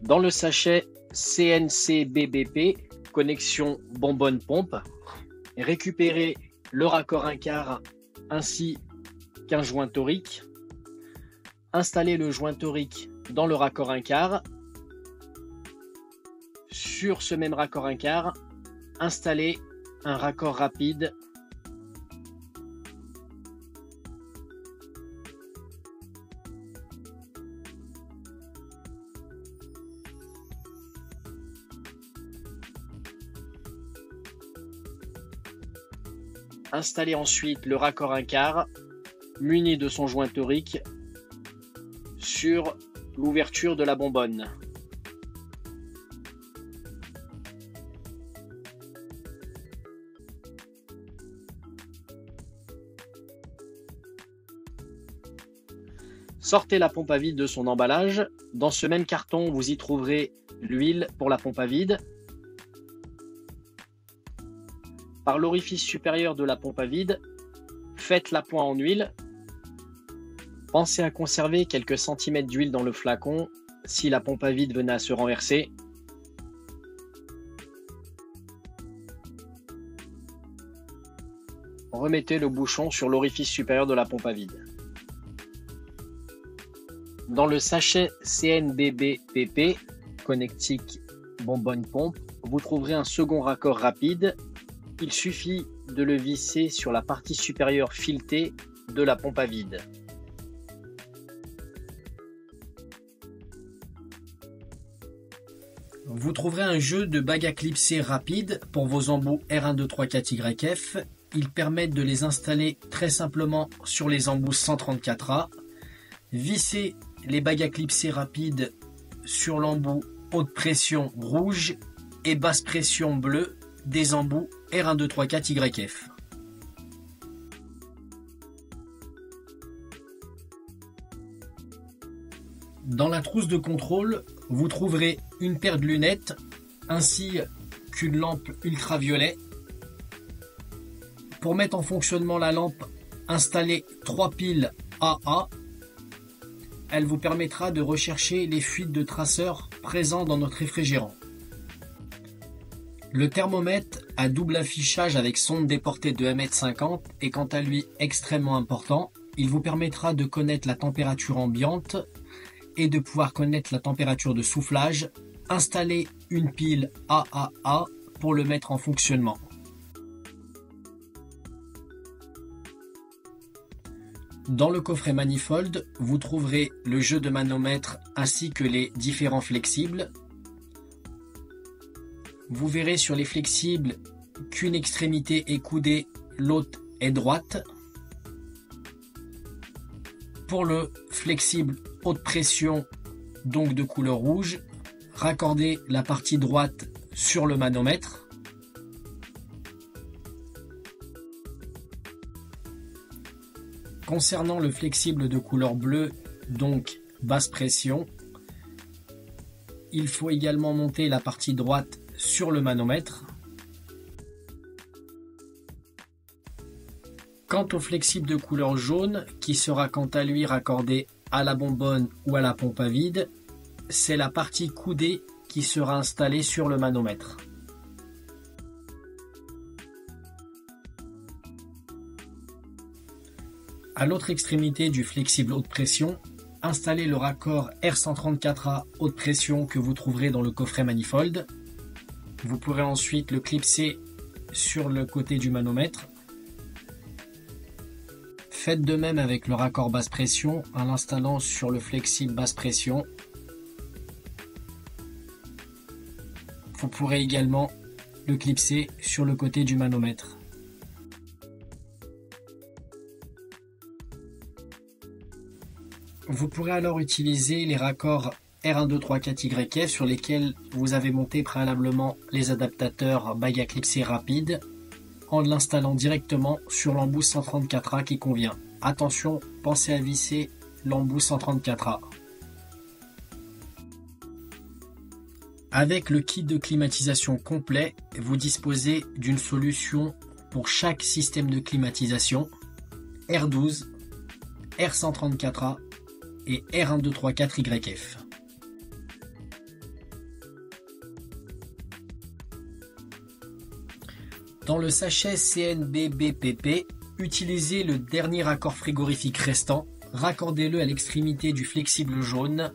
Dans le sachet CNC-BBP, connexion bonbonne pompe, récupérez le raccord 1/4 ainsi qu'un joint torique. Installez le joint torique dans le raccord 1/4. Sur ce même raccord 1/4, installez un raccord rapide. Installez ensuite le raccord 1/4 muni de son joint torique sur l'ouverture de la bonbonne. Sortez la pompe à vide de son emballage. Dans ce même carton, vous y trouverez l'huile pour la pompe à vide. Par l'orifice supérieur de la pompe à vide, faites l'appoint en huile. Pensez à conserver quelques centimètres d'huile dans le flacon si la pompe à vide venait à se renverser. Remettez le bouchon sur l'orifice supérieur de la pompe à vide. Dans le sachet CNBBPP, connectique bonbonne pompe, vous trouverez un second raccord rapide. Il suffit de le visser sur la partie supérieure filetée de la pompe à vide. Vous trouverez un jeu de bagues à clipser rapide pour vos embouts R123-4YF. Ils permettent de les installer très simplement sur les embouts 134A. Vissez les bagues à clipser rapides sur l'embout haute pression rouge et basse pression bleue des embouts R123-4YF. Dans la trousse de contrôle, vous trouverez une paire de lunettes ainsi qu'une lampe ultraviolet. Pour mettre en fonctionnement la lampe, installez 3 piles AA. Elle vous permettra de rechercher les fuites de traceurs présents dans notre réfrigérant. Le thermomètre à double affichage avec sonde déportée de 1,50 m est quant à lui extrêmement important. Il vous permettra de connaître la température ambiante et de pouvoir connaître la température de soufflage. Installez une pile AAA pour le mettre en fonctionnement. Dans le coffret manifold, vous trouverez le jeu de manomètre ainsi que les différents flexibles. Vous verrez sur les flexibles qu'une extrémité est coudée, l'autre est droite. Pour le flexible haute pression, donc de couleur rouge, raccordez la partie droite sur le manomètre. Concernant le flexible de couleur bleue, donc basse pression, il faut également monter la partie droite sur le manomètre. Quant au flexible de couleur jaune, qui sera quant à lui raccordé à la bonbonne ou à la pompe à vide, c'est la partie coudée qui sera installée sur le manomètre. À l'autre extrémité du flexible haute pression, installez le raccord R134A haute pression que vous trouverez dans le coffret manifold. Vous pourrez ensuite le clipser sur le côté du manomètre. Faites de même avec le raccord basse pression en l'installant sur le flexible basse pression. Vous pourrez également le clipser sur le côté du manomètre. Vous pourrez alors utiliser les raccords R123-4YF sur lesquels vous avez monté préalablement les adaptateurs bagues à clipser rapide en l'installant directement sur l'embout 134A qui convient. Attention, pensez à visser l'embout 134A. Avec le kit de climatisation complet, vous disposez d'une solution pour chaque système de climatisation R12, R134A et R123-4YF. Dans le sachet CNB-BPP, utilisez le dernier raccord frigorifique restant, raccordez-le à l'extrémité du flexible jaune.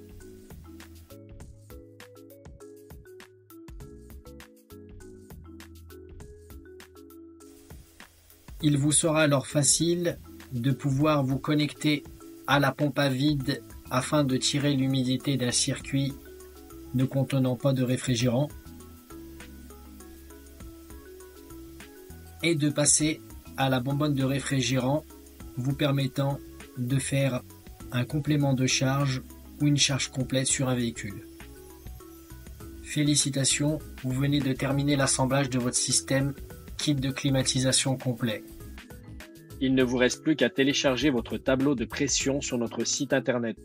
Il vous sera alors facile de pouvoir vous connecter à la pompe à vide afin de tirer l'humidité d'un circuit ne contenant pas de réfrigérant et de passer à la bonbonne de réfrigérant, vous permettant de faire un complément de charge ou une charge complète sur un véhicule. Félicitations, vous venez de terminer l'assemblage de votre système kit de climatisation complet. Il ne vous reste plus qu'à télécharger votre tableau de pression sur notre site internet.